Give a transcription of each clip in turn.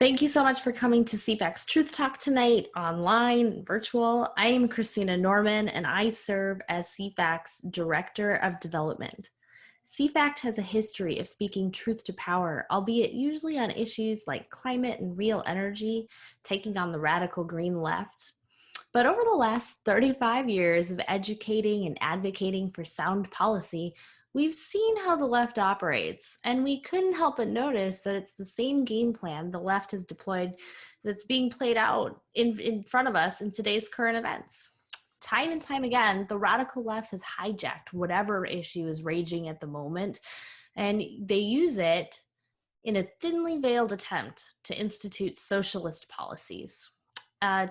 Thank you so much for coming to CFACT Truth Talk tonight, online, virtual. I am Christina Norman, and I serve as CFACT's Director of Development. CFACT has a history of speaking truth to power, albeit usually on issues like climate and real energy, taking on the radical green left. But over the last 35 years of educating and advocating for sound policy, we've seen how the left operates, and we couldn't help but notice that it's the same game plan the left has deployed that's being played out in front of us in today's current events. Time and time again, the radical left has hijacked whatever issue is raging at the moment, and they use it in a thinly veiled attempt to institute socialist policies.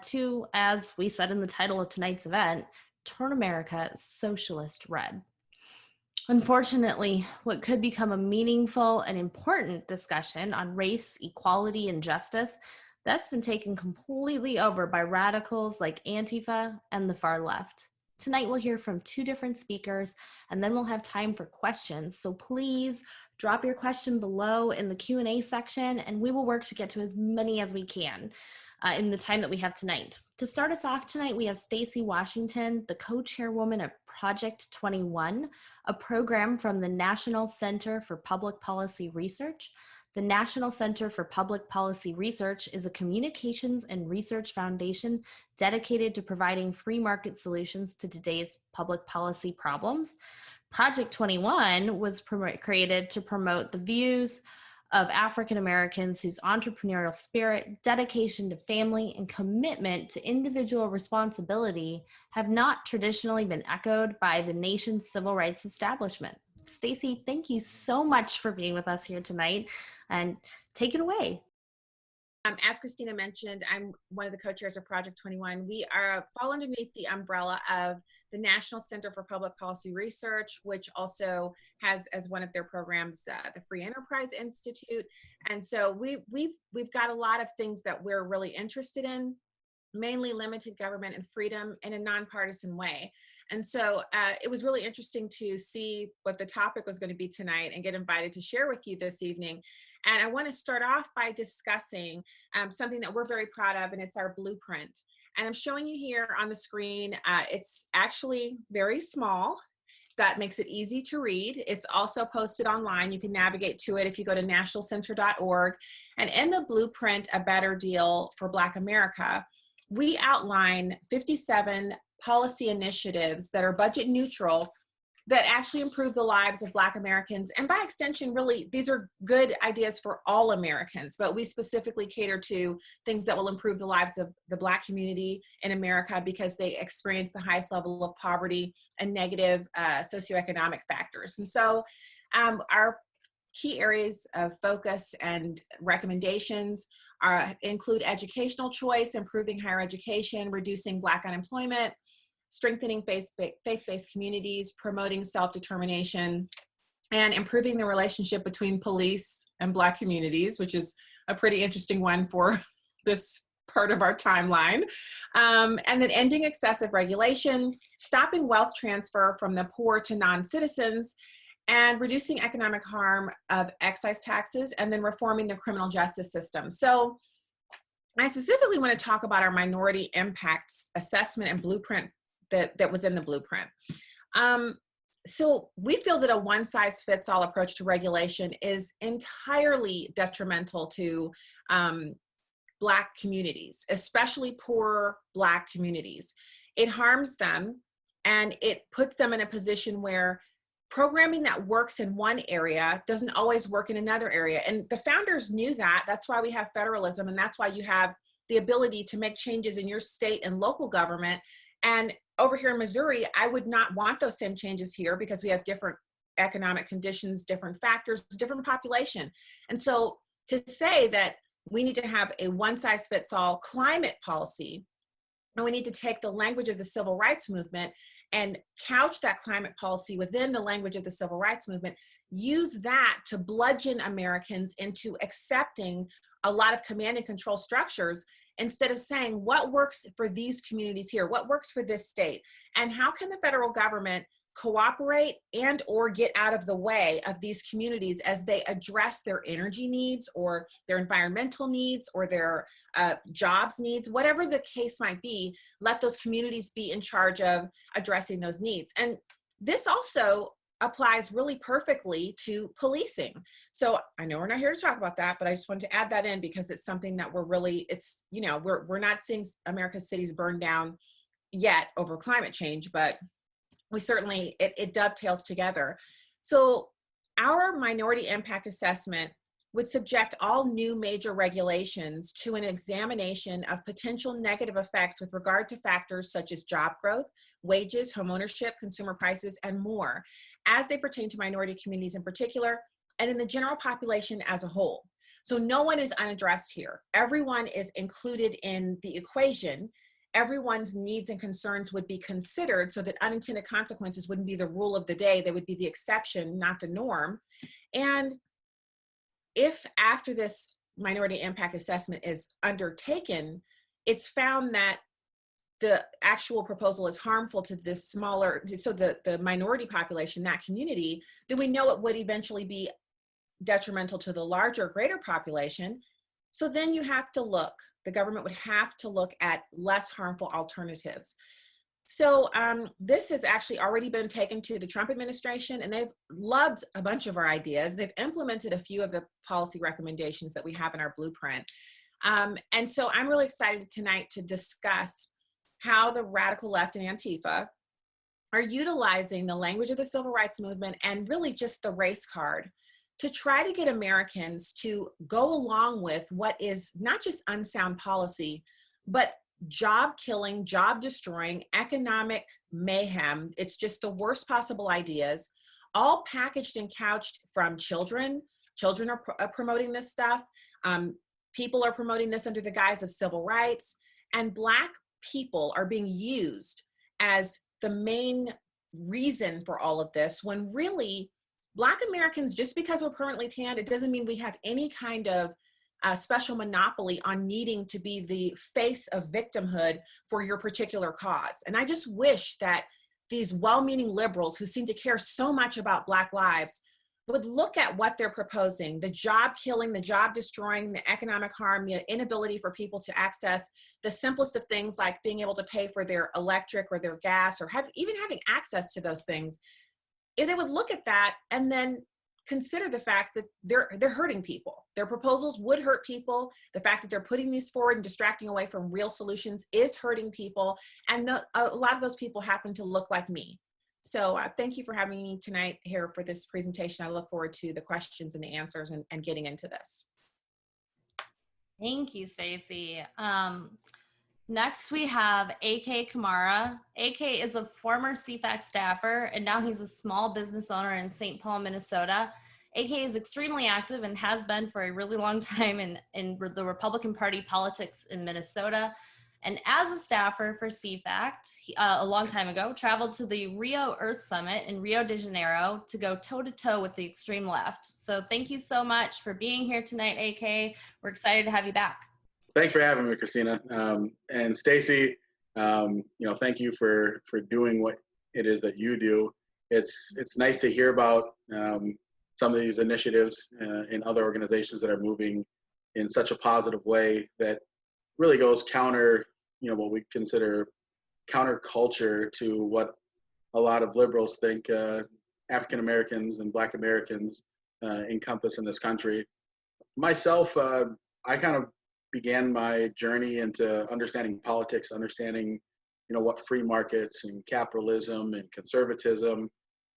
To, as we said in the title of tonight's event, turn America socialist red. Unfortunately, what could become a meaningful and important discussion on race, equality, and justice, that's been taken completely over by radicals like Antifa and the far left. Tonight we'll hear from two different speakers, and then we'll have time for questions. So please drop your question below in the Q&A section, and we will work to get to as many as we can in the time that we have tonight. To start us off tonight, we have Stacy Washington, the co-chairwoman of Project 21, a program from the National Center for Public Policy Research. The National Center for Public Policy Research is a communications and research foundation dedicated to providing free market solutions to today's public policy problems. Project 21 was created to promote the views of African Americans whose entrepreneurial spirit, dedication to family, and commitment to individual responsibility have not traditionally been echoed by the nation's civil rights establishment. Stacy, thank you so much for being with us here tonight, and take it away. As Christina mentioned, I'm one of the co-chairs of Project 21. We fall underneath the umbrella of the National Center for Public Policy Research, which also has as one of their programs the Free Enterprise Institute. And so we've got a lot of things that we're really interested in, mainly limited government and freedom in a nonpartisan way. And so it was really interesting to see what the topic was going to be tonight and get invited to share with you this evening. And I want to start off by discussing something that we're very proud of, and it's our blueprint. And I'm showing you here on the screen. It's actually very small. That makes it easy to read. It's also posted online. You can navigate to it if you go to nationalcenter.org. And in the blueprint, A Better Deal for Black America, we outline 57 policy initiatives that are budget neutral that actually improve the lives of Black Americans. And by extension, really, these are good ideas for all Americans, but we specifically cater to things that will improve the lives of the Black community in America because they experience the highest level of poverty and negative socioeconomic factors. And so our key areas of focus and recommendations include educational choice, improving higher education, reducing Black unemployment, strengthening faith-based communities, promoting self-determination, and improving the relationship between police and Black communities, which is a pretty interesting one for this part of our timeline. And then ending excessive regulation, stopping wealth transfer from the poor to non-citizens, and reducing economic harm of excise taxes, and then reforming the criminal justice system. So I specifically want to talk about our minority impacts assessment and blueprint that was in the blueprint. So we feel that a one-size-fits-all approach to regulation is entirely detrimental to Black communities, especially poor Black communities. It harms them, and it puts them in a position where programming that works in one area doesn't always work in another area. And the founders knew that. That's why we have federalism, and that's why you have the ability to make changes in your state and local government. And over here in Missouri, I would not want those same changes here because we have different economic conditions, different factors, different population. And so to say that we need to have a one-size-fits-all climate policy, and we need to take the language of the civil rights movement and couch that climate policy within the language of the civil rights movement, use that to bludgeon Americans into accepting a lot of command and control structures, instead of saying what works for these communities here, what works for this state, and how can the federal government cooperate and or get out of the way of these communities as they address their energy needs or their environmental needs or their jobs needs, whatever the case might be. Let those communities be in charge of addressing those needs. And this also applies really perfectly to policing. So I know we're not here to talk about that, but I just wanted to add that in because it's something that we're really, it's, you know, we're not seeing America's cities burn down yet over climate change, but we certainly, it dovetails together. So our minority impact assessment would subject all new major regulations to an examination of potential negative effects with regard to factors such as job growth, wages, homeownership, consumer prices, and more, as they pertain to minority communities in particular, and in the general population as a whole. So no one is unaddressed here. Everyone is included in the equation. Everyone's needs and concerns would be considered so that unintended consequences wouldn't be the rule of the day. They would be the exception, not the norm. And if after this minority impact assessment is undertaken, it's found that the actual proposal is harmful to this smaller, so the minority population, that community, then we know it would eventually be detrimental to the larger, greater population. So then you have to look, the government would have to look at less harmful alternatives. So this has actually already been taken to the Trump administration, and they've loved a bunch of our ideas. They've implemented a few of the policy recommendations that we have in our blueprint. And so I'm really excited tonight to discuss how the radical left and Antifa are utilizing the language of the civil rights movement and really just the race card to try to get Americans to go along with what is not just unsound policy, but job killing, job destroying, economic mayhem. It's just the worst possible ideas, all packaged and couched from children. Children are promoting this stuff. People are promoting this under the guise of civil rights, and Black people are being used as the main reason for all of this, when really Black Americans, just because we're permanently tanned, it doesn't mean we have any kind of special monopoly on needing to be the face of victimhood for your particular cause. And I just wish that these well-meaning liberals who seem to care so much about Black lives would look at what they're proposing: the job killing, the job destroying, the economic harm, the inability for people to access the simplest of things like being able to pay for their electric or their gas, or even having access to those things. If they would look at that and then consider the fact that they're hurting people. Their proposals would hurt people. The fact that they're putting these forward and distracting away from real solutions is hurting people. And a lot of those people happen to look like me. So thank you for having me tonight here for this presentation. I look forward to the questions and the answers and getting into this. Thank you, Stacey. Next, we have AK Kamara. AK is a former CFACT staffer, and now he's a small business owner in St. Paul, Minnesota. AK is extremely active and has been for a really long time in the Republican Party politics in Minnesota. And as a staffer for CFACT, a long time ago, traveled to the Rio Earth Summit in Rio de Janeiro to go toe-to-toe with the extreme left. So thank you so much for being here tonight, AK. We're excited to have you back. Thanks for having me, Christina. And Stacey, thank you for doing what it is that you do. It's nice to hear about some of these initiatives in other organizations that are moving in such a positive way that really goes counter, what we consider counterculture to what a lot of liberals think African Americans and Black Americans encompass in this country. Myself, I kind of began my journey into understanding politics, understanding, what free markets and capitalism and conservatism,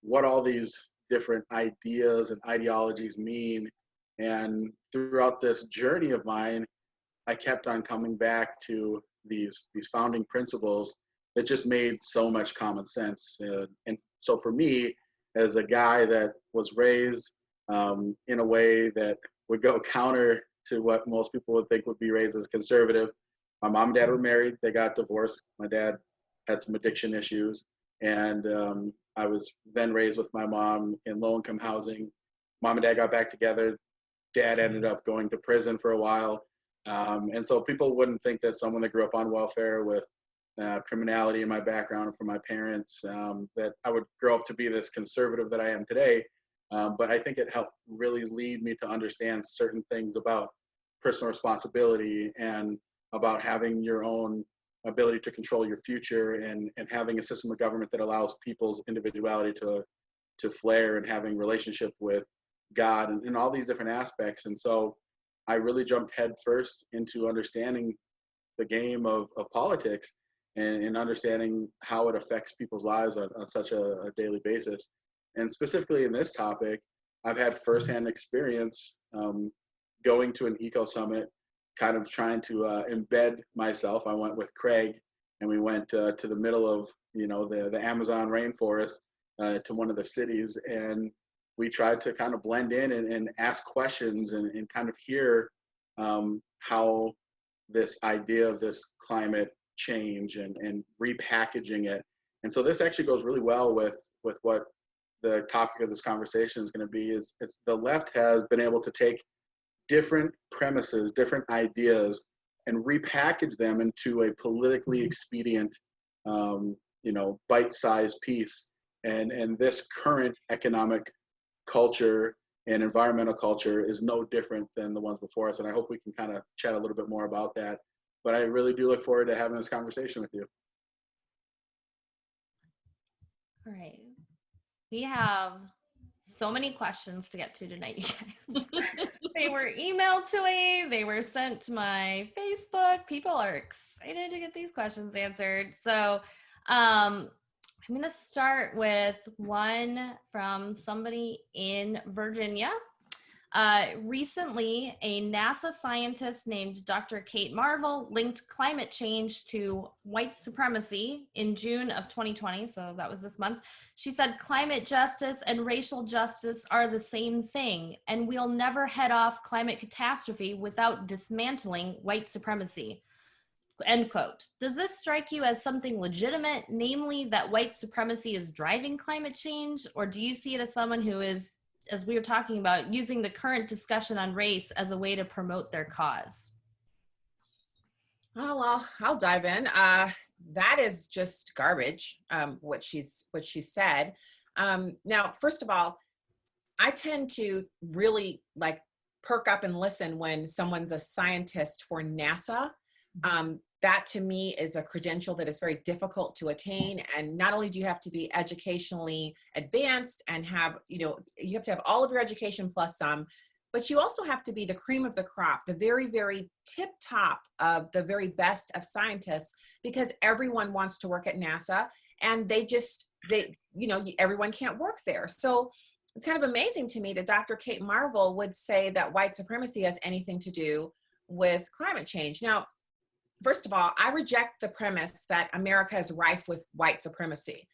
what all these different ideas and ideologies mean. And throughout this journey of mine, I kept on coming back to these founding principles that just made so much common sense. And so for me, as a guy that was raised in a way that would go counter to what most people would think would be raised as conservative. My mom and dad were married. They got divorced. My dad had some addiction issues. And I was then raised with my mom in low-income housing. Mom and dad got back together. Dad ended up going to prison for a while. And so people wouldn't think that someone that grew up on welfare with criminality in my background from my parents, that I would grow up to be this conservative that I am today. But I think it helped really lead me to understand certain things about personal responsibility and about having your own ability to control your future, and having a system of government that allows people's individuality to flare, and having relationship with God, and all these different aspects. And so I really jumped headfirst into understanding the game of politics, and understanding how it affects people's lives on such a daily basis. And specifically in this topic, I've had firsthand experience going to an eco summit, kind of trying to embed myself. I went with Craig, and we went to the middle of the Amazon rainforest, to one of the cities, and we tried to kind of blend in and ask questions, and kind of hear how this idea of this climate change and repackaging it. And so this actually goes really well with what the topic of this conversation is going to be. It's the left has been able to take different premises, different ideas, and repackage them into a politically expedient, bite-sized piece. And this current economic culture and environmental culture is no different than the ones before us. And I hope we can kind of chat a little bit more about that. But I really do look forward to having this conversation with you. All right. We have so many questions to get to tonight, you guys. They were emailed to me. They were sent to my Facebook. People are excited to get these questions answered. So I'm going to start with one from somebody in Virginia. Recently, a NASA scientist named Dr. Kate Marvel linked climate change to white supremacy in June of 2020, so that was this month. She said climate justice and racial justice are the same thing, and we'll never head off climate catastrophe without dismantling white supremacy. End quote. Does this strike you as something legitimate, namely that white supremacy is driving climate change, or do you see it as someone who is, as we were talking about, using the current discussion on race as a way to promote their cause? Oh, well, I'll dive in. That is just garbage, what she's said. Now, first of all, I tend to really perk up and listen when someone's a scientist for NASA. That to me is a credential that is very difficult to attain. And not only do you have to be educationally advanced and have, you have to have all of your education plus some, but you also have to be the cream of the crop, the very, very tip top of the very best of scientists, because everyone wants to work at NASA, and everyone can't work there. So it's kind of amazing to me that Dr. Kate Marvel would say that white supremacy has anything to do with climate change. Now, first of all, I reject the premise that America is rife with white supremacy.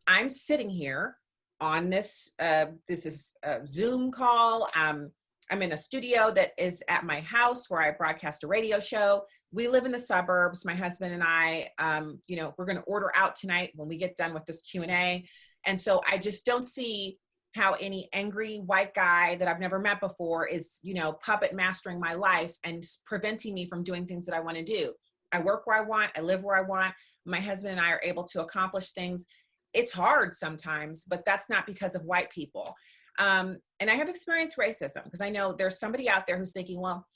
I'm sitting here on this is a Zoom call. I'm in a studio that is at my house where I broadcast a radio show. We live in the suburbs. My husband and I, we're going to order out tonight when we get done with this Q&A. And so I just don't see how any angry white guy that I've never met before is, puppet mastering my life and preventing me from doing things that I want to do. I work where I want. I live where I want. My husband and I are able to accomplish things. It's hard sometimes, but that's not because of white people. And I have experienced racism, because I know there's somebody out there who's thinking, well,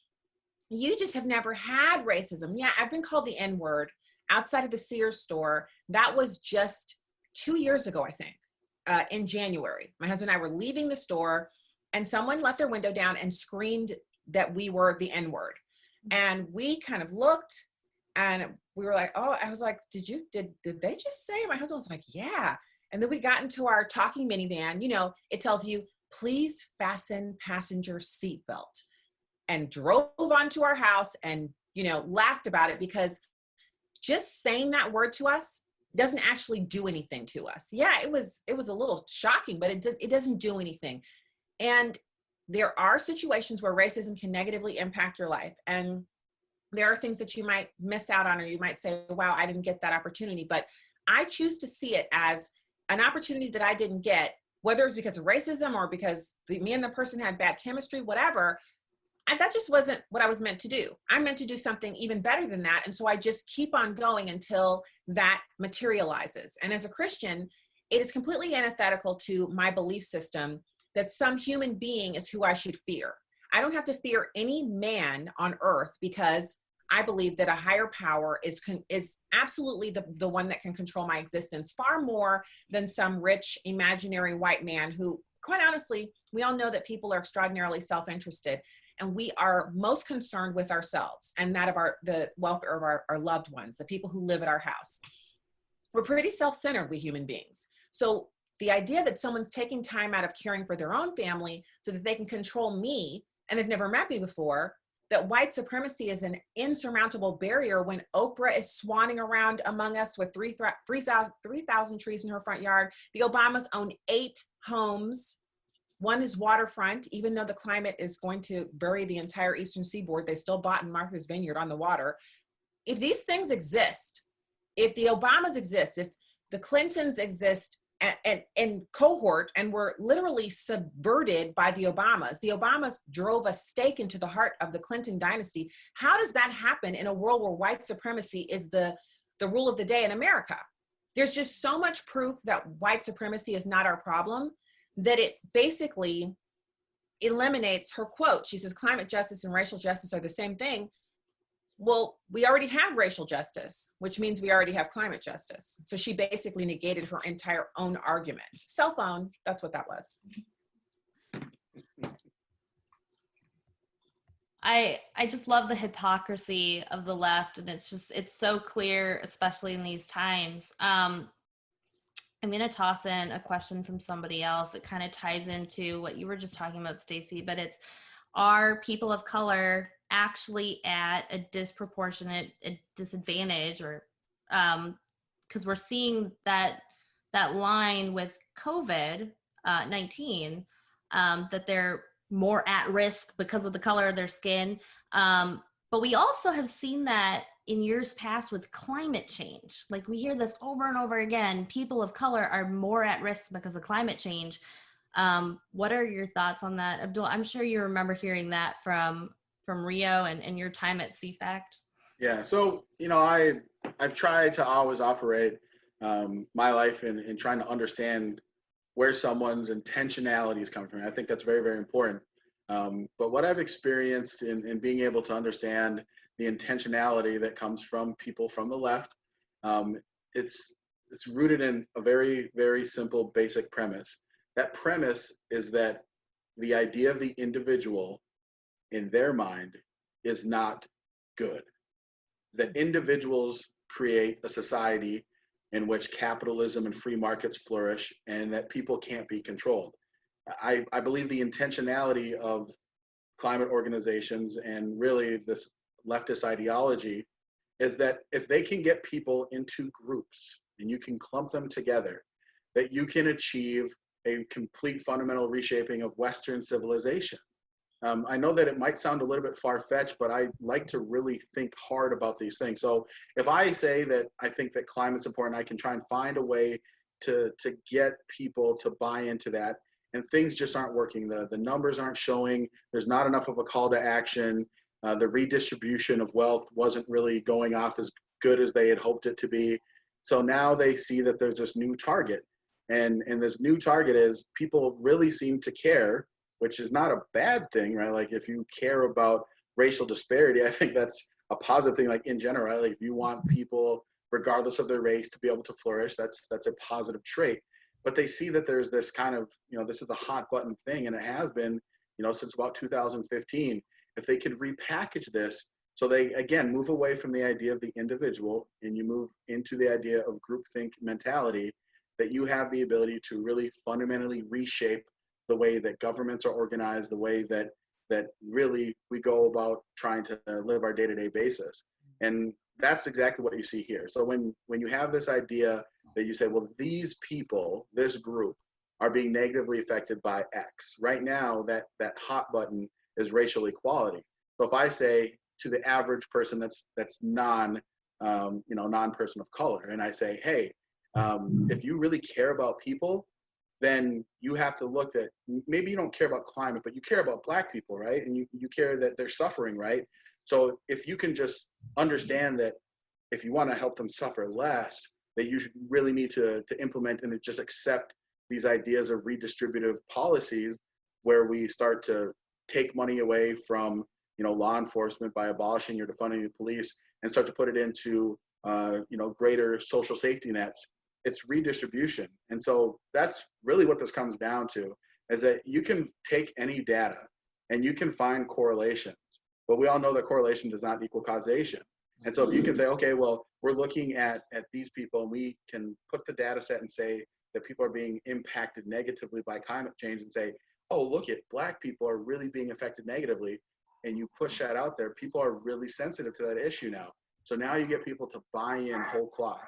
you just have never had racism. Yeah, I've been called the N-word outside of the Sears store. That was just 2 years ago, I think, in January. My husband and I were leaving the store, and someone let their window down and screamed that we were the N-word. And we kind of looked, and we were like, oh, I was like, did they just say? My husband was like, yeah. And then we got into our talking minivan. It tells you, please fasten passenger seatbelt, and drove onto our house and, laughed about it, because just saying that word to us doesn't actually do anything to us. Yeah, it was a little shocking, but it doesn't do anything. And there are situations where racism can negatively impact your life. And there are things that you might miss out on, or you might say, wow, I didn't get that opportunity. But I choose to see it as an opportunity that I didn't get, whether it's because of racism or because me and the person had bad chemistry, whatever. And that just wasn't what I was meant to do. I'm meant to do something even better than that. And so I just keep on going until that materializes. And as a Christian, it is completely antithetical to my belief system that some human being is who I should fear. I don't have to fear any man on earth, because I believe that a higher power is absolutely the one that can control my existence far more than some rich imaginary white man who, quite honestly, we all know that people are extraordinarily self-interested, and we are most concerned with ourselves and that of the welfare of our loved ones, the people who live at our house. We're pretty self-centered, we human beings. So the idea that someone's taking time out of caring for their own family so that they can control me, and they've never met me before, that white supremacy is an insurmountable barrier when Oprah is swanning around among us with 3,000 trees in her front yard. The Obamas own 8 homes. One is waterfront, even though the climate is going to bury the entire eastern seaboard, they still bought in Martha's Vineyard on the water. If these things exist, if the Obamas exist, if the Clintons exist, and cohort, and were literally subverted by the Obamas drove a stake into the heart of the Clinton dynasty. How does that happen in a world where white supremacy is the rule of the day in America? There's just so much proof that white supremacy is not our problem that it basically eliminates her quote. She says climate justice and racial justice are the same thing. Well, we already have racial justice, which means we already have climate justice. So she basically negated her entire own argument. Cell phone, that's what that was. I just love the hypocrisy of the left, and it's so clear, especially in these times. I'm going to toss in a question from somebody else. It kind of ties into what you were just talking about, Stacey, but it's, are people of color actually at a disproportionate disadvantage, or because we're seeing that line with COVID-19, that they're more at risk because of the color of their skin. But we also have seen that in years past with climate change. Like, we hear this over and over again, people of color are more at risk because of climate change. What are your thoughts on that, Abdul? I'm sure you remember hearing that from Rio and your time at CFACT. Yeah, so I've tried to always operate my life in trying to understand where someone's intentionalities come from. I think that's very, very important. But what I've experienced in being able to understand the intentionality that comes from people from the left, it's rooted in a very, very simple, basic premise. That premise is that the idea of the individual in their mind is not good. That individuals create a society in which capitalism and free markets flourish, and that people can't be controlled. I believe the intentionality of climate organizations and really this leftist ideology is that if they can get people into groups and you can clump them together, that you can achieve a complete fundamental reshaping of Western civilization. I know that it might sound a little bit far-fetched, but I like to really think hard about these things. So if I say that I think that climate's important, I can try and find a way to get people to buy into that, and things just aren't working. The numbers aren't showing. There's not enough of a call to action. The redistribution of wealth wasn't really going off as good as they had hoped it to be. So now they see that there's this new target. And this new target is people really seem to care, which is not a bad thing, right? Like, if you care about racial disparity, I think that's a positive thing, like in general, right? Like, if you want people, regardless of their race, to be able to flourish, that's a positive trait. But they see that there's this kind of, this is the hot button thing, and it has been, since about 2015. If they could repackage this, so they, again, move away from the idea of the individual, and you move into the idea of groupthink mentality, that you have the ability to really fundamentally reshape the way that governments are organized, the way that really we go about trying to live our day-to-day basis. And that's exactly what you see here. So when you have this idea that you say, well, these people, this group, are being negatively affected by X. Right now, that hot button is racial equality. So if I say to the average person that's non-person of color, and I say, hey, if you really care about people, then you have to look at, maybe you don't care about climate, but you care about Black people, right? And you care that they're suffering, right? So if you can just understand that if you want to help them suffer less, that you should really need to implement and just accept these ideas of redistributive policies where we start to take money away from, you know, law enforcement by abolishing or defunding the police and start to put it into, you know, greater social safety nets. It's redistribution. And so that's really what this comes down to, is that you can take any data and you can find correlations, but we all know that correlation does not equal causation. And so if you can say, okay, well, we're looking at these people and we can put the data set and say that people are being impacted negatively by climate change and say, oh, look at Black people are really being affected negatively. And you push that out there, people are really sensitive to that issue now. So now you get people to buy in whole cloth.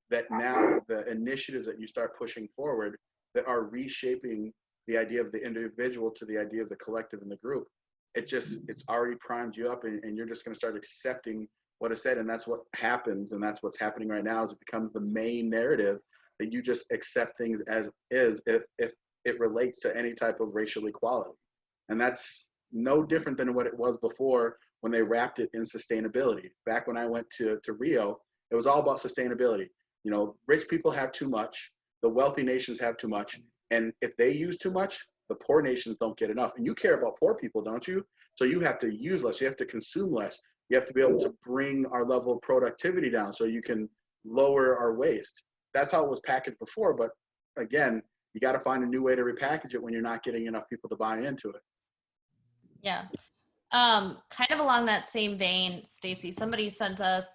That now the initiatives that you start pushing forward that are reshaping the idea of the individual to the idea of the collective and the group, it's already primed you up, and you're just going to start accepting what is said. And that's what happens, and that's what's happening right now, is it becomes the main narrative that you just accept things as is if it relates to any type of racial equality. And that's no different than what it was before when they wrapped it in sustainability. Back when I went to Rio, it was all about sustainability. You know, rich people have too much, the wealthy nations have too much, and if they use too much, the poor nations don't get enough. And you care about poor people, don't you? So you have to use less, you have to consume less, you have to be able to bring our level of productivity down so you can lower our waste. That's how it was packaged before, but again, you got to find a new way to repackage it when you're not getting enough people to buy into it. Yeah. Kind of along that same vein, Stacy, somebody sent us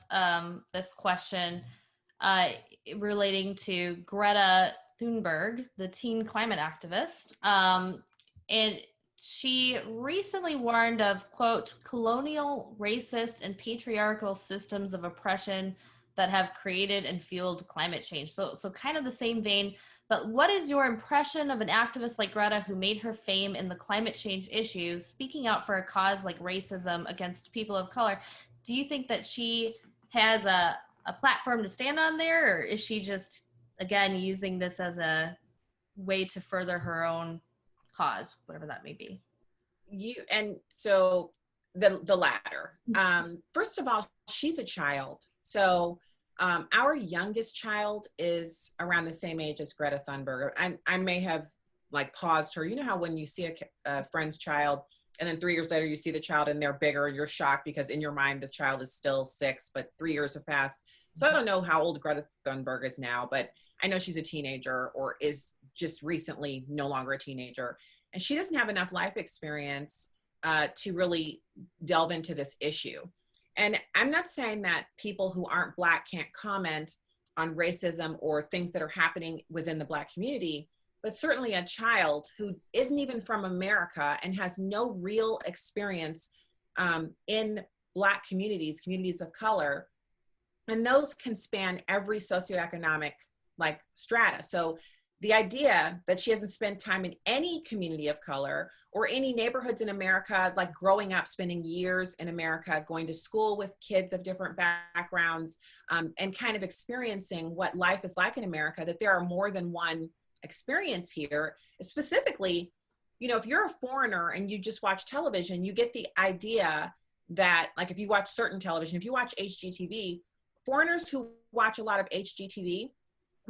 this question relating to Greta Thunberg, the teen climate activist. And she recently warned of, quote, colonial, racist, and patriarchal systems of oppression that have created and fueled climate change. So kind of the same vein, but what is your impression of an activist like Greta who made her fame in the climate change issue, speaking out for a cause like racism against people of color? Do you think that she has a platform to stand on there, or is she just, again, using this as a way to further her own cause, whatever that may be? So the latter. First of all, she's a child. So our youngest child is around the same age as Greta Thunberg. I may have like paused her. You know how when you see a friend's child and then 3 years later you see the child and they're bigger and you're shocked because in your mind the child is still 6, but 3 years have passed. So I don't know how old Greta Thunberg is now, but I know she's a teenager or is just recently no longer a teenager. And she doesn't have enough life experience to really delve into this issue. And I'm not saying that people who aren't Black can't comment on racism or things that are happening within the Black community, but certainly a child who isn't even from America and has no real experience in Black communities, communities of color, and those can span every socioeconomic like strata. So the idea that she hasn't spent time in any community of color or any neighborhoods in America, like growing up, spending years in America, going to school with kids of different backgrounds, and kind of experiencing what life is like in America, that there are more than one experience here. Specifically, you know, if you're a foreigner and you just watch television, you get the idea that, like, if you watch certain television, if you watch HGTV, foreigners who watch a lot of HGTV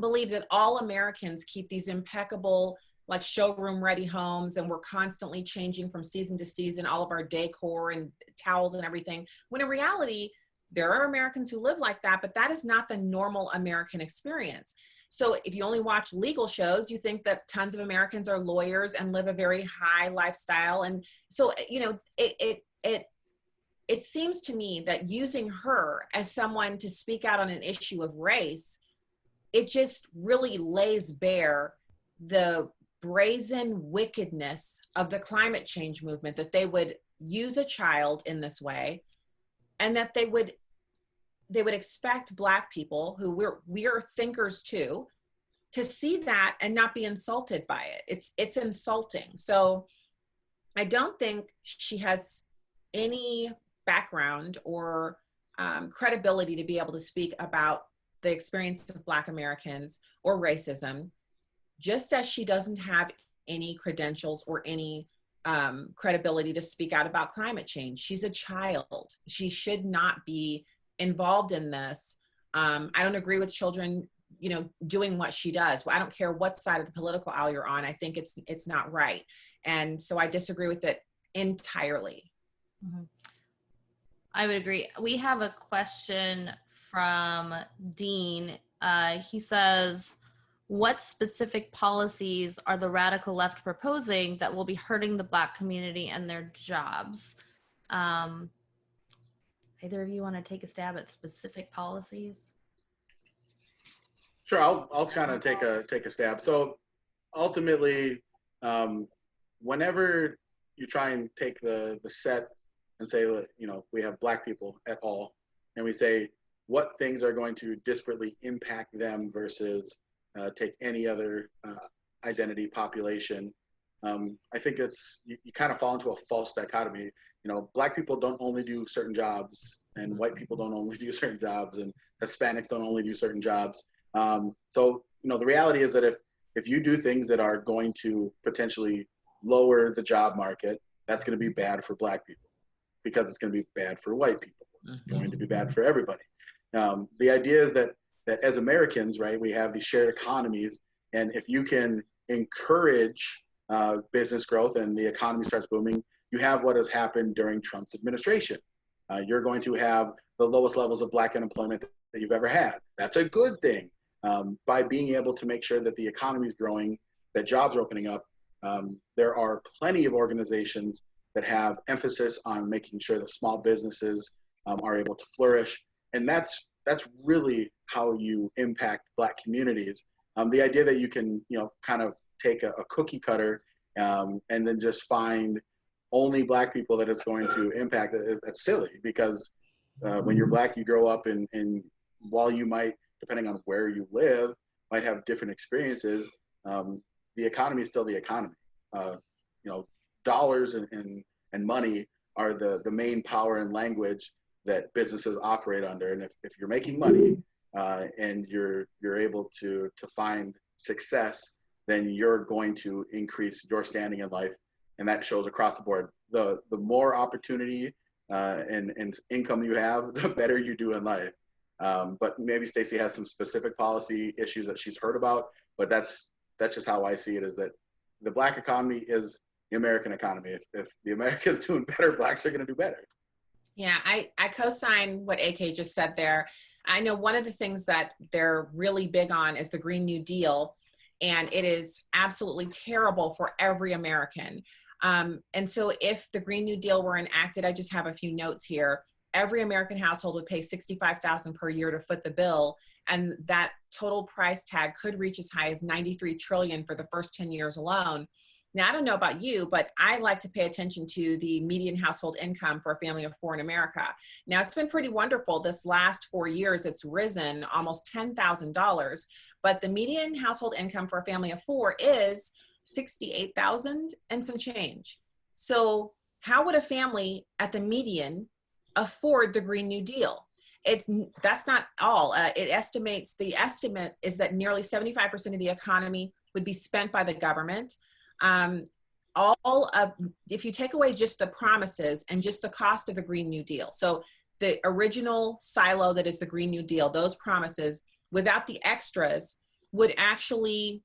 believe that all Americans keep these impeccable, like showroom ready homes, and we're constantly changing from season to season all of our decor and towels and everything, when in reality there are Americans who live like that, but that is not the normal American experience. So if you only watch legal shows, you think that tons of Americans are lawyers and live a very high lifestyle. And so, you know, it seems to me that using her as someone to speak out on an issue of race, it just really lays bare the brazen wickedness of the climate change movement, that they would use a child in this way, and that they would expect Black people, who we're thinkers too, to see that and not be insulted by it. It's insulting. So I don't think she has any background or credibility to be able to speak about the experience of Black Americans or racism. just as she doesn't have any credentials or any credibility to speak out about climate change. She's a child. She should not be involved in this. I don't agree with children, you know, doing what she does. I don't care what side of the political aisle you're on. I think it's not right. And so I disagree with it entirely. Mm-hmm. I would agree. We have a question from Dean. He says, what specific policies are the radical left proposing that will be hurting the Black community and their jobs? Either of you want to take a stab at specific policies? Sure, I'll kind of take a stab. So ultimately, whenever you try and take the set and say, you know, we have Black people at all, and we say what things are going to disparately impact them versus take any other identity population, I think you kind of fall into a false dichotomy. You know, Black people don't only do certain jobs, and white people don't only do certain jobs, and Hispanics don't only do certain jobs. So, you know, the reality is that if you do things that are going to potentially lower the job market, that's going to be bad for Black people, because it's going to be bad for white people. It's going to be bad for everybody. The idea is that as Americans, right, we have these shared economies, and if you can encourage business growth and the economy starts booming, you have what has happened during Trump's administration. You're going to have the lowest levels of Black unemployment that you've ever had. That's a good thing. By being able to make sure that the economy is growing, that jobs are opening up, there are plenty of organizations that have emphasis on making sure that small businesses are able to flourish. And that's really how you impact Black communities. The idea that you can, you know, kind of take a cookie cutter and then just find only Black people that it's going to impact, that's silly, because when you're Black, you grow up and while you might, depending on where you live, might have different experiences, the economy is still the economy. You know, dollars and money are the main power and language that businesses operate under. And if you're making money and you're able to find success, then you're going to increase your standing in life. And that shows across the board. The more opportunity and income you have, the better you do in life. But maybe Stacey has some specific policy issues that she's heard about, but that's just how I see it, is that the Black economy is the American economy. If the America is doing better, Blacks are going to do better. Yeah, I co-sign what AK just said there. I know one of the things that they're really big on is the Green New Deal, and it is absolutely terrible for every American. And so if the Green New Deal were enacted, I just have a few notes here. Every American household would pay $65,000 per year to foot the bill, and that total price tag could reach as high as $93 trillion for the first 10 years alone. Now, I don't know about you, but I like to pay attention to the median household income for a family of four in America. Now, it's been pretty wonderful. This last 4 years, it's risen almost $10,000, but the median household income for a family of four is $68,000 and some change. So how would a family at the median afford the Green New Deal? That's not all. The estimate is that nearly 75% of the economy would be spent by the government. If you take away just the promises and just the cost of the Green New Deal, so the original silo that is the Green New Deal, those promises without the extras would actually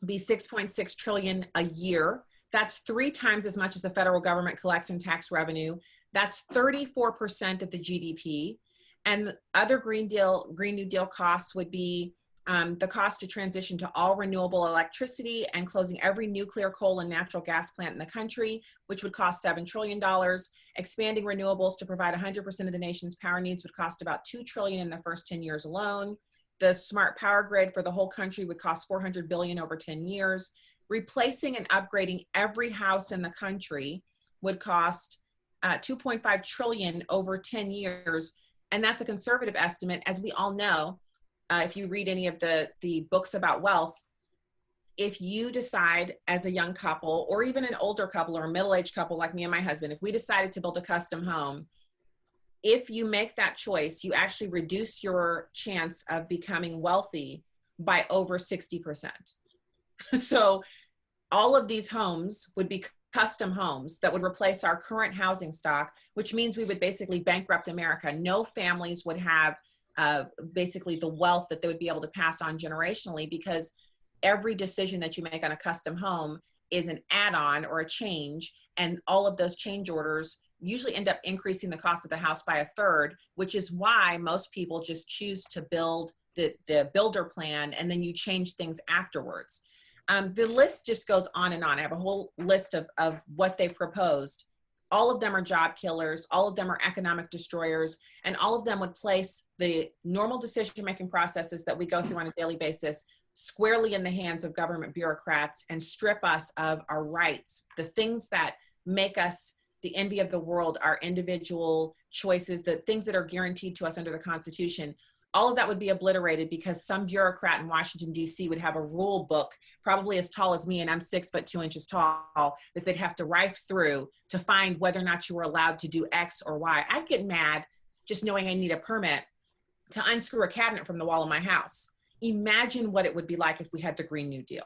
be $6.6 trillion a year. That's 3 times as much as the federal government collects in tax revenue. That's 34% of the GDP. And other Green New Deal costs would be the cost to transition to all renewable electricity and closing every nuclear, coal, and natural gas plant in the country, which would cost $7 trillion. Expanding renewables to provide 100% of the nation's power needs would cost about $2 trillion in the first 10 years alone. The smart power grid for the whole country would cost $400 billion over 10 years. Replacing and upgrading every house in the country would cost $2.5 trillion over 10 years. And that's a conservative estimate. As we all know, if you read any of the books about wealth, if you decide as a young couple or even an older couple or a middle-aged couple like me and my husband, if we decided to build a custom home, if you make that choice, you actually reduce your chance of becoming wealthy by over 60%. So all of these homes would be custom homes that would replace our current housing stock, which means we would basically bankrupt America. No families would have basically the wealth that they would be able to pass on generationally, because every decision that you make on a custom home is an add-on or a change, and all of those change orders usually end up increasing the cost of the house by a third, which is why most people just choose to build the builder plan, and then you change things afterwards. The list just goes on and on. I have a whole list of what they've proposed. All of them are job killers. All of them are economic destroyers. And all of them would place the normal decision-making processes that we go through on a daily basis squarely in the hands of government bureaucrats and strip us of our rights, the things that make us the envy of the world, our individual choices, the things that are guaranteed to us under the Constitution. All of that would be obliterated because some bureaucrat in Washington, D.C. would have a rule book, probably as tall as me, and I'm 6'2" tall, that they'd have to rife through to find whether or not you were allowed to do X or Y. I'd get mad just knowing I need a permit to unscrew a cabinet from the wall of my house. Imagine what it would be like if we had the Green New Deal.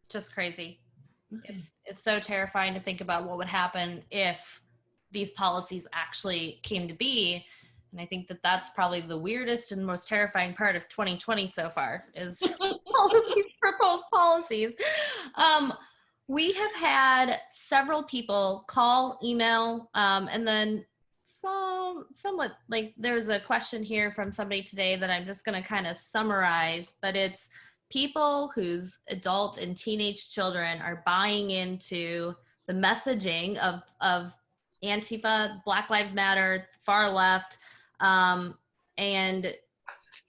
Just crazy. It's so terrifying to think about what would happen if these policies actually came to be. And I think that that's probably the weirdest and most terrifying part of 2020 so far, is all of these proposed policies. We have had several people call, email, and then somewhat, like, there's a question here from somebody today that I'm just going to kind of summarize, but it's people whose adult and teenage children are buying into the messaging of Antifa, Black Lives Matter, far left, and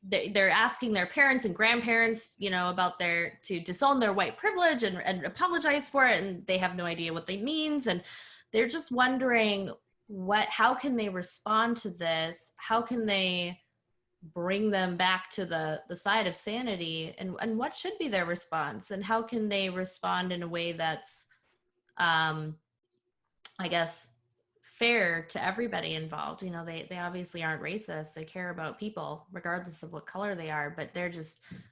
they're asking their parents and grandparents, about to disown their white privilege and apologize for it, and they have no idea what that means, and they're just wondering how can they respond to this? How can they bring them back to the side of sanity, and what should be their response, and how can they respond in a way that's, I guess, fair to everybody involved? They obviously aren't racist. They care about people regardless of what color they are, but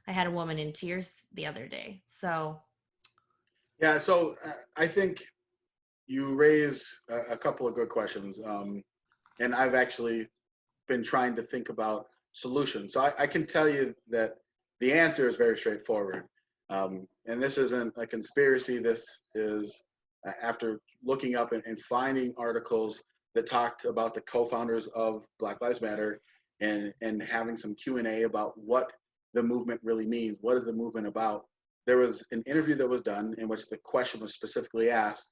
I had a woman in tears the other day. So I think you raise a couple of good questions, and I've actually been trying to think about solutions. So I can tell you that the answer is very straightforward, and this isn't a conspiracy. This is after looking up and finding articles that talked about the co-founders of Black Lives Matter, and having some Q&A about what the movement really means. What is the movement about? There was an interview that was done in which the question was specifically asked.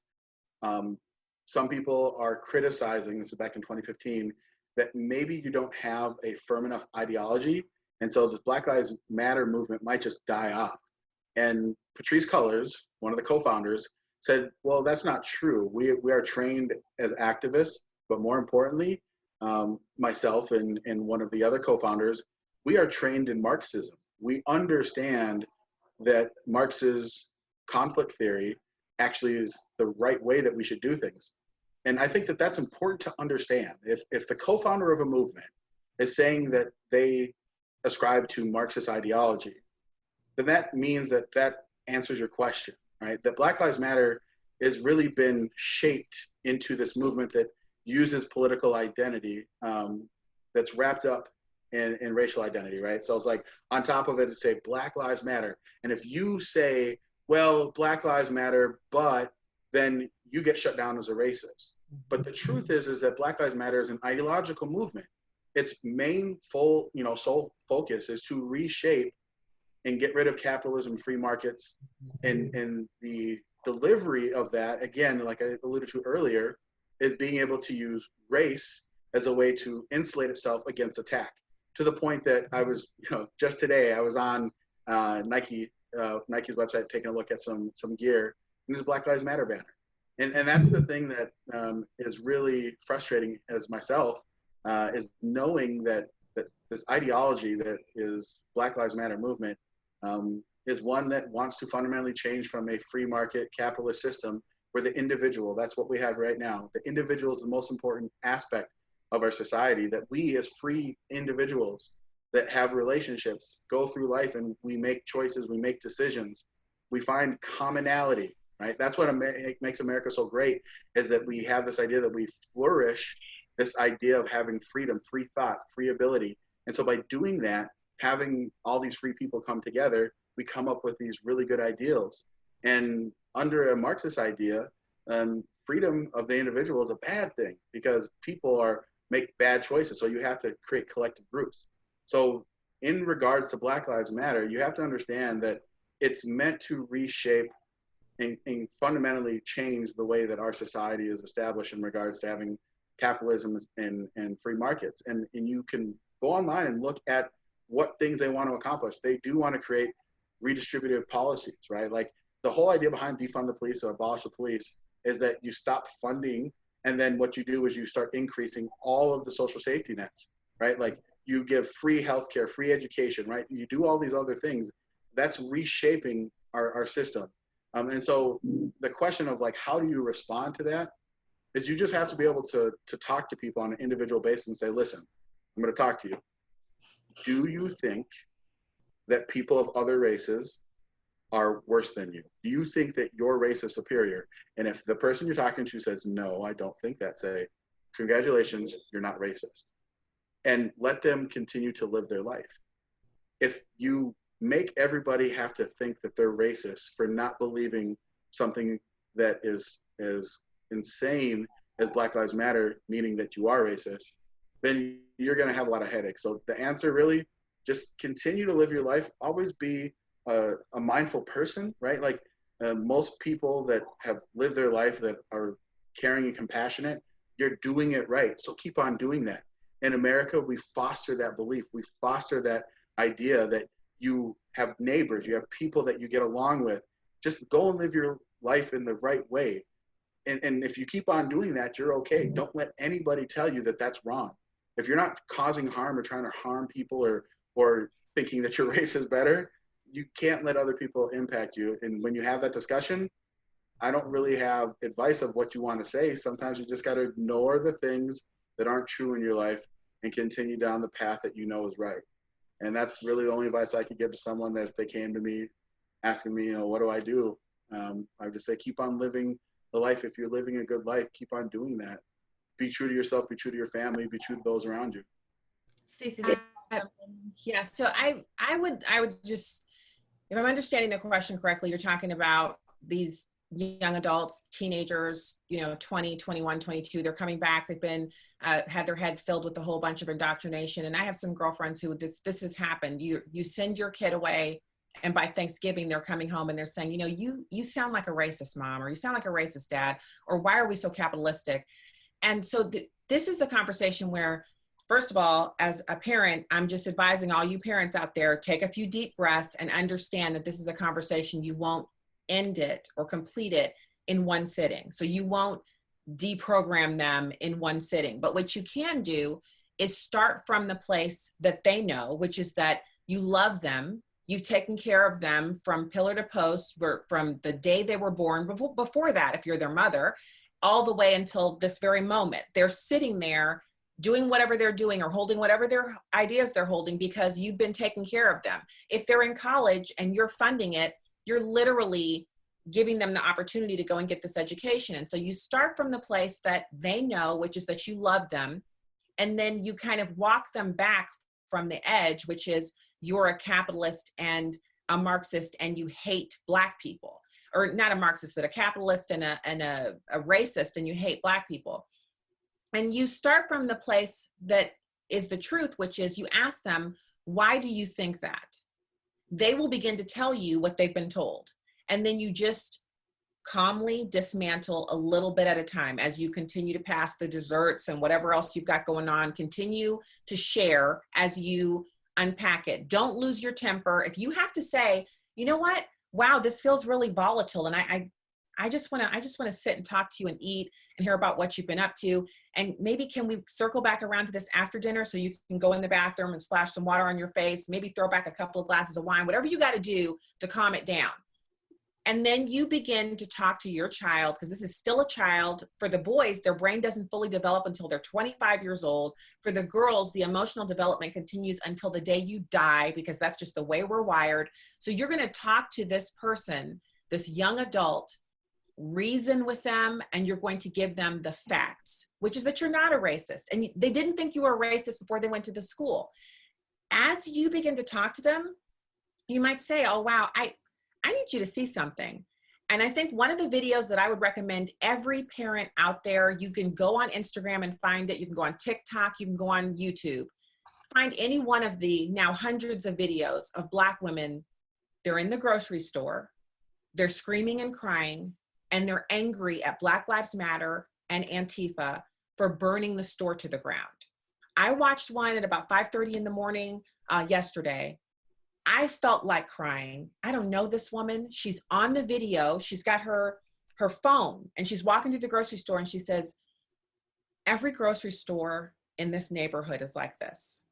Some people are criticizing, this is back in 2015, that maybe you don't have a firm enough ideology, and so this Black Lives Matter movement might just die off. And Patrisse Cullors, one of the co-founders, said, well, that's not true. We are trained as activists, but more importantly, myself and one of the other co-founders, we are trained in Marxism. We understand that Marx's conflict theory actually is the right way that we should do things. And I think that that's important to understand. If the co-founder of a movement is saying that they ascribe to Marxist ideology, then that means that answers your question, right? That Black Lives Matter has really been shaped into this movement that uses political identity that's wrapped up in racial identity, right? So it's like on top of it, it's say Black Lives Matter. And if you say, well, Black Lives Matter, but then you get shut down as a racist. But the truth is that Black Lives Matter is an ideological movement. Its main sole focus is to reshape and get rid of capitalism, free markets, and the delivery of that, again, like I alluded to earlier, is being able to use race as a way to insulate itself against attack. To the point that I was, just today I was on Nike's website taking a look at some gear, and there's a Black Lives Matter banner. And that's the thing that is really frustrating as myself, is knowing that this ideology that is Black Lives Matter movement is one that wants to fundamentally change from a free market capitalist system where the individual, that's what we have right now. The individual is the most important aspect of our society, that we as free individuals that have relationships go through life and we make choices, we make decisions. we find commonality, right? That's what makes America so great, is that we have this idea that we flourish this idea of having freedom, free thought, free ability. And so by doing that, having all these free people come together, we come up with these really good ideals. And under a Marxist idea, freedom of the individual is a bad thing because people make bad choices. So you have to create collective groups. So in regards to Black Lives Matter, you have to understand that it's meant to reshape and fundamentally change the way that our society is established in regards to having capitalism and free markets. And you can go online and look at what things they want to accomplish. They do want to create redistributive policies, right? Like the whole idea behind defund the police or abolish the police is that you stop funding, and then what you do is you start increasing all of the social safety nets, right? Like you give free healthcare, free education, right? You do all these other things. That's reshaping our system. And so the question of like, how do you respond to that is you just have to be able to talk to people on an individual basis and say, listen, I'm going to talk to you. Do you think that people of other races are worse than you? Do you think that your race is superior? And if the person you're talking to says, no, I don't think that, say, congratulations, you're not racist. And let them continue to live their life. If you make everybody have to think that they're racist for not believing something that is as insane as Black Lives Matter, meaning that you are racist, then you're going to have a lot of headaches. So the answer really, just continue to live your life. Always be a mindful person, right? Like most people that have lived their life that are caring and compassionate, you're doing it right. So keep on doing that. In America, we foster that belief. We foster that idea that you have neighbors, you have people that you get along with. Just go and live your life in the right way. And if you keep on doing that, you're okay. Don't let anybody tell you that that's wrong. If you're not causing harm or trying to harm people or thinking that your race is better, you can't let other people impact you. And when you have that discussion, I don't really have advice of what you want to say. Sometimes you just got to ignore the things that aren't true in your life and continue down the path that you know is right. And that's really the only advice I could give to someone that if they came to me asking me, what do I do? I would just say, keep on living the life. If you're living a good life, keep on doing that. Be true to yourself, be true to your family, be true to those around you. Stacey, yeah, so I would just, if I'm understanding the question correctly, you're talking about these young adults, teenagers, 20, 21, 22, they're coming back. They've been, had their head filled with a whole bunch of indoctrination. And I have some girlfriends who this has happened. You send your kid away, and by Thanksgiving, they're coming home and they're saying, you sound like a racist mom, or you sound like a racist dad, or why are we so capitalistic? And so this is a conversation where, first of all, as a parent, I'm just advising all you parents out there, take a few deep breaths and understand that this is a conversation. You won't end it or complete it in one sitting. So you won't deprogram them in one sitting. But what you can do is start from the place that they know, which is that you love them. You've taken care of them from pillar to post, from the day they were born, before that, if you're their mother, all the way until this very moment. They're sitting there doing whatever they're doing or holding whatever their ideas they're holding because you've been taking care of them. If they're in college and you're funding it, you're literally giving them the opportunity to go and get this education. And so you start from the place that they know, which is that you love them. And then you kind of walk them back from the edge, which is you're a capitalist and a Marxist and you hate Black people. Or not a Marxist, but a capitalist and a racist, and you hate Black people. And you start from the place that is the truth, which is you ask them, why do you think that? They will begin to tell you what they've been told. And then you just calmly dismantle a little bit at a time as you continue to pass the desserts and whatever else you've got going on. Continue to share as you unpack it. Don't lose your temper. If you have to say, you know what? Wow, this feels really volatile. And I just want to sit and talk to you and eat and hear about what you've been up to. And maybe can we circle back around to this after dinner so you can go in the bathroom and splash some water on your face, maybe throw back a couple of glasses of wine, whatever you got to do to calm it down. And then you begin to talk to your child, because this is still a child. For the boys, their brain doesn't fully develop until they're 25 years old. For the girls, the emotional development continues until the day you die, because that's just the way we're wired. So you're going to talk to this person, this young adult, reason with them, and you're going to give them the facts, which is that you're not a racist. And they didn't think you were a racist before they went to the school. As you begin to talk to them, you might say, oh, wow, I need you to see something. And I think one of the videos that I would recommend every parent out there, you can go on Instagram and find it. You can go on TikTok. You can go on YouTube. Find any one of the now hundreds of videos of Black women. They're in the grocery store. They're screaming and crying, and they're angry at Black Lives Matter and Antifa for burning the store to the ground. I watched one at about 5:30 in the morning yesterday. I felt like crying. I don't know this woman. She's on the video. She's got her phone, and she's walking through the grocery store, and she says, every grocery store in this neighborhood is like this.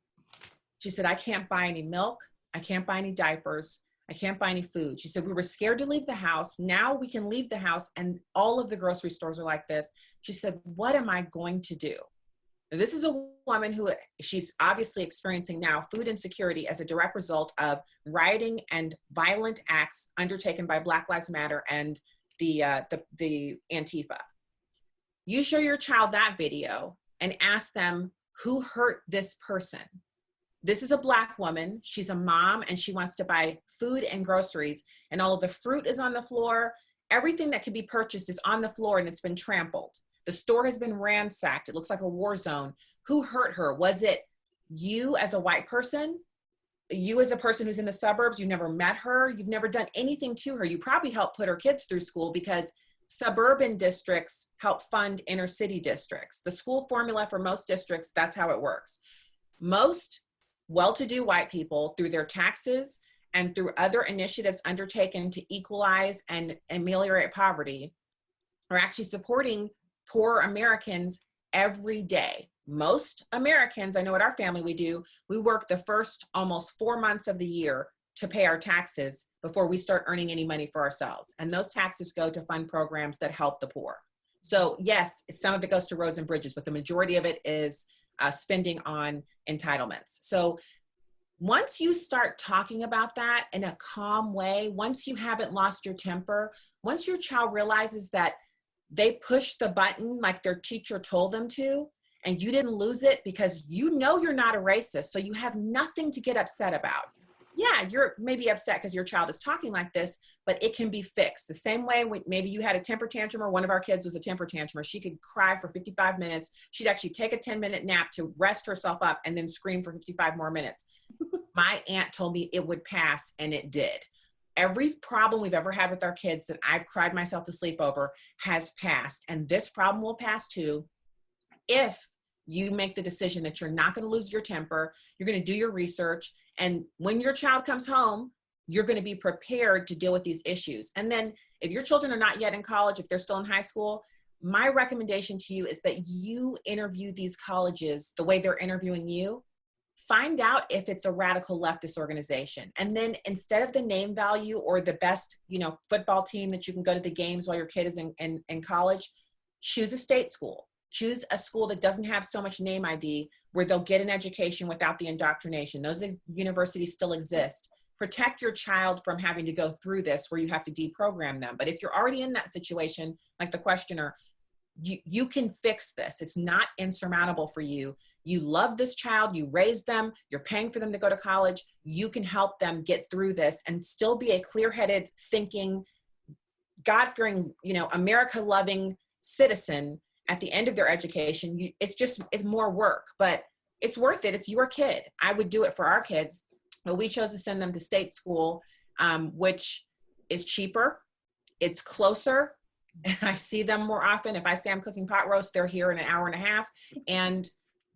She said, I can't buy any milk. I can't buy any diapers. I can't buy any food. She said, we were scared to leave the house. Now we can leave the house, and all of the grocery stores are like this. She said, what am I going to do? Now, this is a woman who she's obviously experiencing now food insecurity as a direct result of rioting and violent acts undertaken by Black Lives Matter and the Antifa. You show your child that video and ask them, who hurt this person? This is a Black woman. She's a mom, and she wants to buy food and groceries, and all of the fruit is on the floor. Everything that can be purchased is on the floor, and it's been trampled. The store has been ransacked. It looks like a war zone. Who hurt her? Was it you as a white person? You as a person who's in the suburbs? You never met her. You've never done anything to her. You probably helped put her kids through school, because suburban districts help fund inner city districts. The school formula for most districts, that's how it works. Most well-to-do white people, through their taxes and through other initiatives undertaken to equalize and ameliorate poverty, are actually supporting poor Americans every day. Most Americans, I know at our family we do, we work the first almost 4 months of the year to pay our taxes before we start earning any money for ourselves. And those taxes go to fund programs that help the poor. So yes, some of it goes to roads and bridges, but the majority of it is spending on entitlements. So once you start talking about that in a calm way, once you haven't lost your temper, once your child realizes that they pushed the button like their teacher told them to, and you didn't lose it because you know you're not a racist, so you have nothing to get upset about. Yeah, you're maybe upset because your child is talking like this, but it can be fixed. The same way maybe you had a temper tantrum, or one of our kids was a temper tantrum, or she could cry for 55 minutes. She'd actually take a 10-minute nap to rest herself up and then scream for 55 more minutes. My aunt told me it would pass, and it did. Every problem we've ever had with our kids that I've cried myself to sleep over has passed. And this problem will pass too, if you make the decision that you're not going to lose your temper, you're going to do your research. And when your child comes home, you're going to be prepared to deal with these issues. And then if your children are not yet in college, if they're still in high school, my recommendation to you is that you interview these colleges the way they're interviewing you. Find out if it's a radical leftist organization. And then instead of the name value or the best, football team that you can go to the games while your kid is in college, choose a state school. Choose a school that doesn't have so much name ID, where they'll get an education without the indoctrination. Those universities still exist. Protect your child from having to go through this where you have to deprogram them. But if you're already in that situation, like the questioner, you can fix this. It's not insurmountable for you. You love this child, you raised them, you're paying for them to go to college. You can help them get through this and still be a clear-headed, thinking, God-fearing, America-loving citizen at the end of their education. It's more work, but it's worth it. It's your kid. I would do it for our kids, but we chose to send them to state school, which is cheaper. It's closer. And I see them more often. If I say I'm cooking pot roast, they're here in an hour and a half, and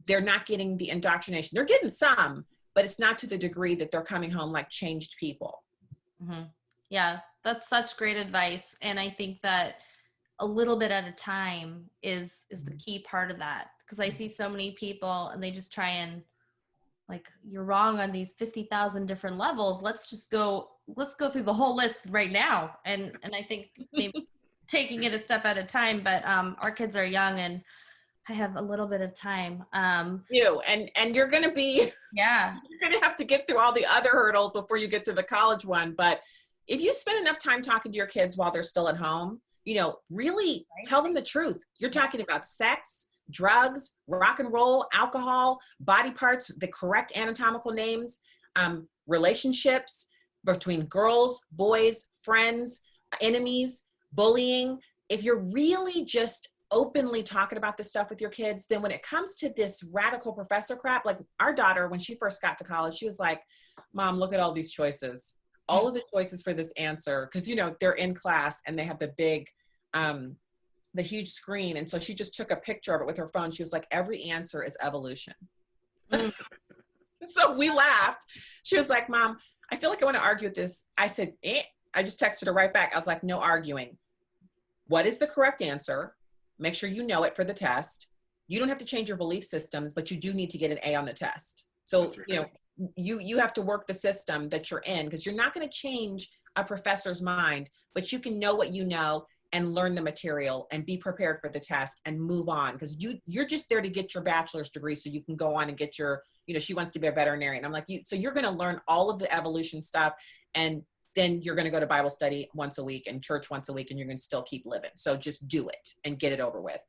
they're not getting the indoctrination. They're getting some, but it's not to the degree that they're coming home like changed people. Mm-hmm. Yeah, that's such great advice. And I think that a little bit at a time is the key part of that. Because I see so many people and they just try and, like, you're wrong on these 50,000 different levels. Let's go through the whole list right now. And I think maybe taking it a step at a time, but our kids are young and I have a little bit of time. And you're going to be, yeah, you're going to have to get through all the other hurdles before you get to the college one. But if you spend enough time talking to your kids while they're still at home, really tell them the truth. You're talking about sex, drugs, rock and roll, alcohol, body parts, the correct anatomical names, relationships between girls, boys, friends, enemies, bullying. If you're really just openly talking about this stuff with your kids, then when it comes to this radical professor crap, like our daughter, when she first got to college, she was like, Mom, look at all these choices, all of the choices for this answer. Cause they're in class and they have the big, the huge screen. And so she just took a picture of it with her phone. She was like, every answer is evolution. So we laughed. She was like, Mom, I feel like I want to argue with this. I said, I just texted her right back. I was like, no arguing. What is the correct answer? Make sure you know it for the test. You don't have to change your belief systems, but you do need to get an A on the test. So, right. You have to work the system that you're in, because you're not going to change a professor's mind, but you can know what you know and learn the material and be prepared for the test and move on. Because you're just there to get your bachelor's degree so you can go on and get your, she wants to be a veterinarian. I'm like, so you're going to learn all of the evolution stuff, and then you're going to go to Bible study once a week and church once a week, and you're going to still keep living. So just do it and get it over with.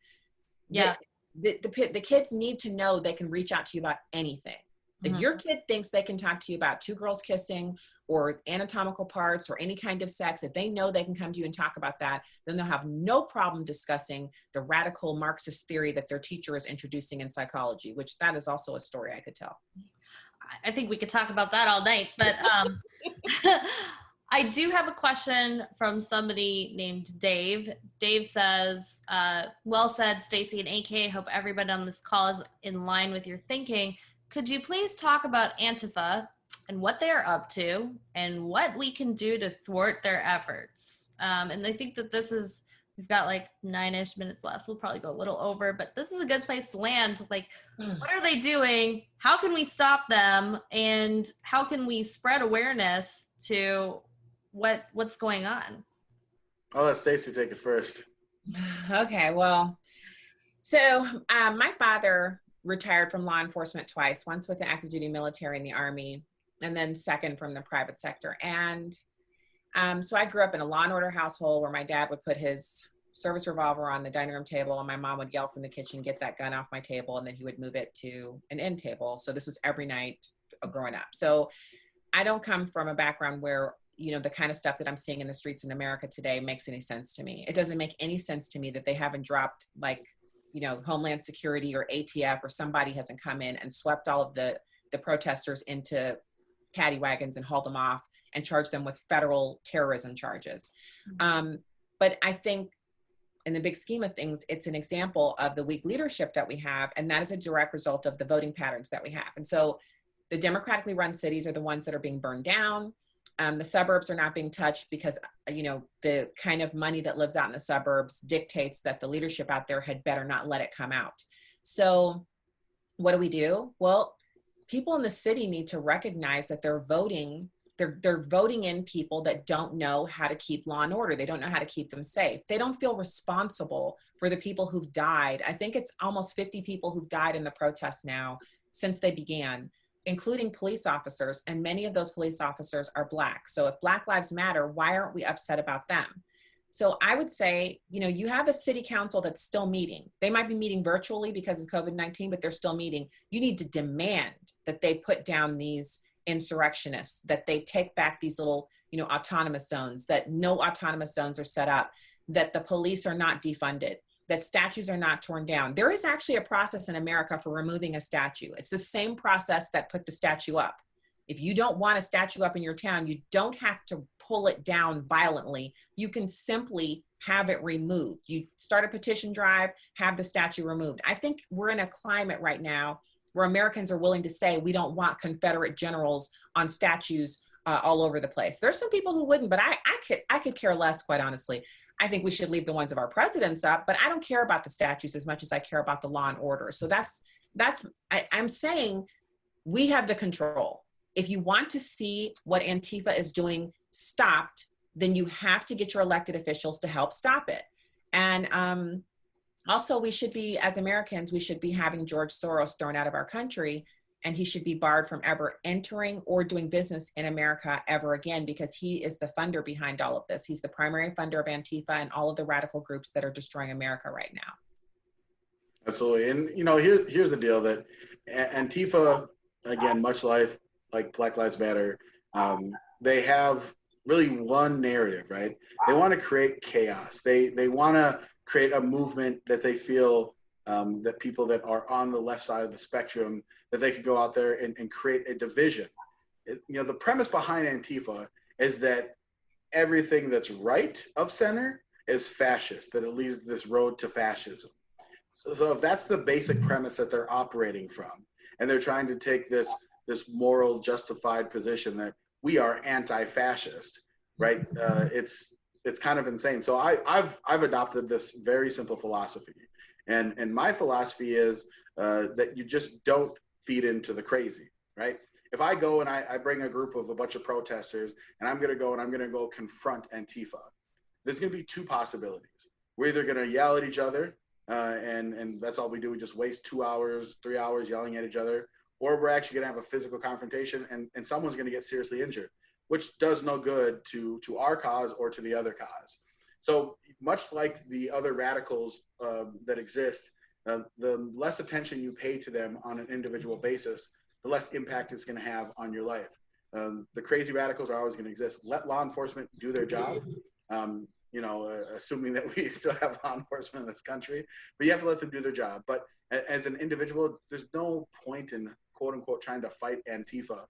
Yeah. The kids need to know they can reach out to you about anything. If your kid thinks they can talk to you about two girls kissing or anatomical parts or any kind of sex, if they know they can come to you and talk about that, then they'll have no problem discussing the radical Marxist theory that their teacher is introducing in psychology, which that is also a story I could tell. I think we could talk about that all night, but I do have a question from somebody named Dave. Dave says, well said, Stacy and AK. Hope everybody on this call is in line with your thinking. Could you please talk about Antifa and what they are up to and what we can do to thwart their efforts? And I think that we've got like 9-ish minutes left. We'll probably go a little over, but this is a good place to land. Like, what are they doing? How can we stop them? And how can we spread awareness to what's going on? I'll let Stacy take it first. Okay, well, so my father retired from law enforcement twice, once with the active duty military in the Army, and then second from the private sector. And so I grew up in a law and order household where my dad would put his service revolver on the dining room table, and my mom would yell from the kitchen, get that gun off my table, and then he would move it to an end table. So this was every night growing up. So I don't come from a background where the kind of stuff that I'm seeing in the streets in America today makes any sense to me. It doesn't make any sense to me that they haven't dropped Homeland Security or ATF or somebody hasn't come in and swept all of the protesters into paddy wagons and hauled them off and charged them with federal terrorism charges. But I think in the big scheme of things, it's an example of the weak leadership that we have. And that is a direct result of the voting patterns that we have. And so the democratically run cities are the ones that are being burned down. The suburbs are not being touched because, the kind of money that lives out in the suburbs dictates that the leadership out there had better not let it come out. So what do? Well, people in the city need to recognize that they're voting in people that don't know how to keep law and order. They don't know how to keep them safe. They don't feel responsible for the people who've died. I think it's almost 50 people who've died in the protests now since they began, including police officers, and many of those police officers are Black. So if Black Lives Matter, why aren't we upset about them? So I would say, you have a city council that's still meeting. They might be meeting virtually because of COVID-19, but they're still meeting. You need to demand that they put down these insurrectionists, that they take back these little, autonomous zones, that no autonomous zones are set up, that the police are not defunded, that statues are not torn down. There is actually a process in America for removing a statue. It's the same process that put the statue up. If you don't want a statue up in your town, you don't have to pull it down violently. You can simply have it removed. You start a petition drive, have the statue removed. I think we're in a climate right now where Americans are willing to say we don't want Confederate generals on statues all over the place. There's some people who wouldn't, but I could care less, quite honestly. I think we should leave the ones of our presidents up, but I don't care about the statues as much as I care about the law and order. So I'm saying We have the control. If you want to see what Antifa is doing stopped, then you have to get your elected officials to help stop it. And also, we should be, as Americans, we should be having George Soros thrown out of our country, and he should be barred from ever entering or doing business in America ever again, because he is the funder behind all of this. He's the primary funder of Antifa and all of the radical groups that are destroying America right now. Absolutely. And, you know, here's the deal that Antifa, again, much like Black Lives Matter, they have really one narrative, right? They want to create chaos. They want to create a movement that they feel that people that are on the left side of the spectrum, that they could go out there and create a division. You know, the premise behind Antifa is that everything that's right of center is fascist, that it leads this road to fascism. So if that's the basic premise that they're operating from, and they're trying to take this moral justified position that we are anti-fascist, right? It's kind of insane. So I've adopted this very simple philosophy, and my philosophy is that you just don't feed into the crazy, right? If I go and I bring a group of a bunch of protesters, and I'm going to go confront Antifa, there's going to be two possibilities. We're either going to yell at each other, and that's all we do. We just waste 2 hours, 3 hours yelling at each other, or we're actually going to have a physical confrontation, and someone's going to get seriously injured, which does no good to our cause or to the other cause. So much like the other radicals that exist, the less attention you pay to them on an individual basis, the less impact it's going to have on your life. The crazy radicals are always going to exist. Let law enforcement do their job. You know, assuming that we still have law enforcement in this country, but you have to let them do their job. But as an individual, there's no point in quote unquote trying to fight Antifa.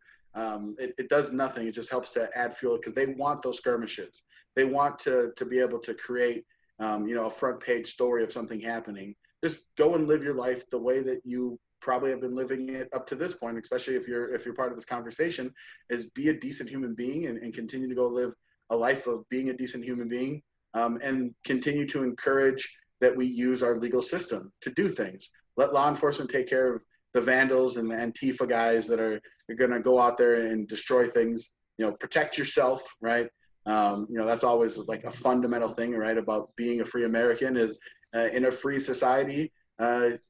It does nothing. It just helps to add fuel, because they want those skirmishes. They want to be able to create, you know, a front page story of something happening. Just go and live your life the way that you probably have been living it up to this point, especially if you're part of this conversation, is be a decent human being and continue to go live a life of being a decent human being. And continue to encourage that we use our legal system to do things. Let law enforcement take care of the vandals and the Antifa guys that are going to go out there and destroy things. You know, protect yourself, right? You know, that's always like a fundamental thing, right, about being a free American is in a free society,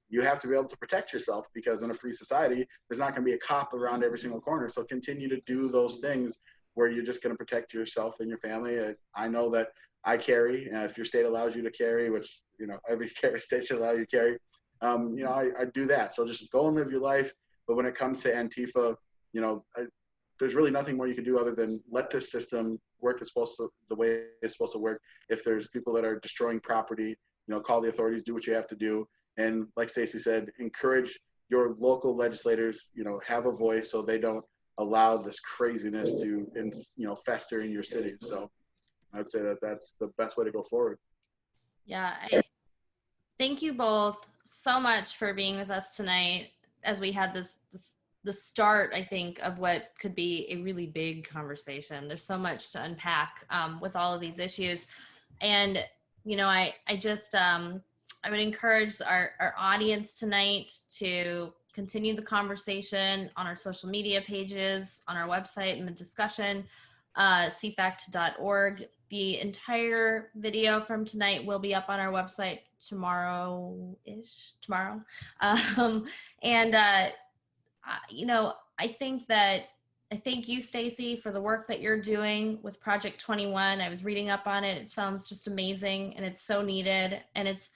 you have to be able to protect yourself, because in a free society, there's not going to be a cop around every single corner. So continue to do those things where you're just going to protect yourself and your family. I know that I carry, if your state allows you to carry, which, you know, every state should allow you to carry, you know, I do that. So just go and live your life. But when it comes to Antifa, you know, there's really nothing more you can do other than let this system work the way it's supposed to work. If there's people that are destroying property, you know, call the authorities, do what you have to do. And like Stacey said, encourage your local legislators, you know, have a voice so they don't allow this craziness to, you know, fester in your city. So I would say that that's the best way to go forward. Yeah, thank you both so much for being with us tonight as we had the start, I think, of what could be a really big conversation. There's so much to unpack with all of these issues. And, you know, I would encourage our audience tonight to continue the conversation on our social media pages, on our website, and the discussion, cfact.org. The entire video from tonight will be up on our website tomorrow. You know, I thank you, Stacey, for the work that you're doing with Project 21. I was reading up on it. It sounds just amazing, and it's so needed. And it's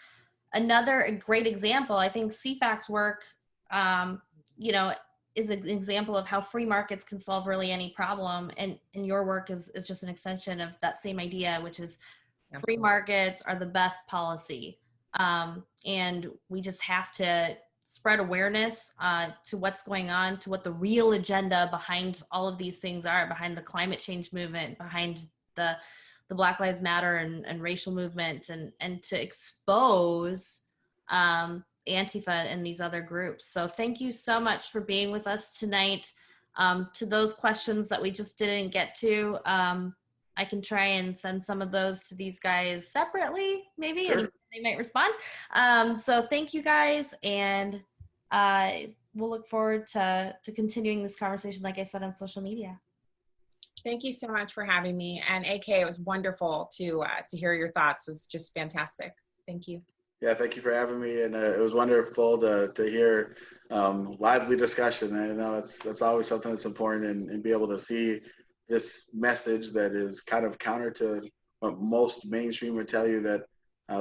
another great example. I think CFACT's work, you know, is an example of how free markets can solve really any problem. And your work is just an extension of that same idea, which is free markets are the best policy. And we just have to spread awareness to what's going on, to what the real agenda behind all of these things are, behind the climate change movement, behind the Black Lives Matter and racial movement, and to expose Antifa and these other groups. So thank you so much for being with us tonight. To those questions that we just didn't get to, I can try and send some of those to these guys separately, maybe, sure, and they might respond. So thank you guys, and we'll look forward to continuing this conversation, like I said, on social media. Thank you so much for having me. And AK, it was wonderful to hear your thoughts. It was just fantastic. Thank you. Yeah, thank you for having me, and it was wonderful to hear lively discussion. I know that's always something that's important, and be able to see this message that is kind of counter to what most mainstream would tell you, that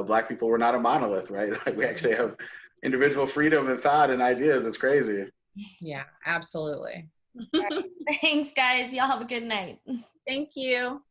Black people were not a monolith, right? Like, we actually have individual freedom and thought and ideas. It's crazy. Yeah, absolutely. Thanks, guys. Y'all have a good night. Thank you.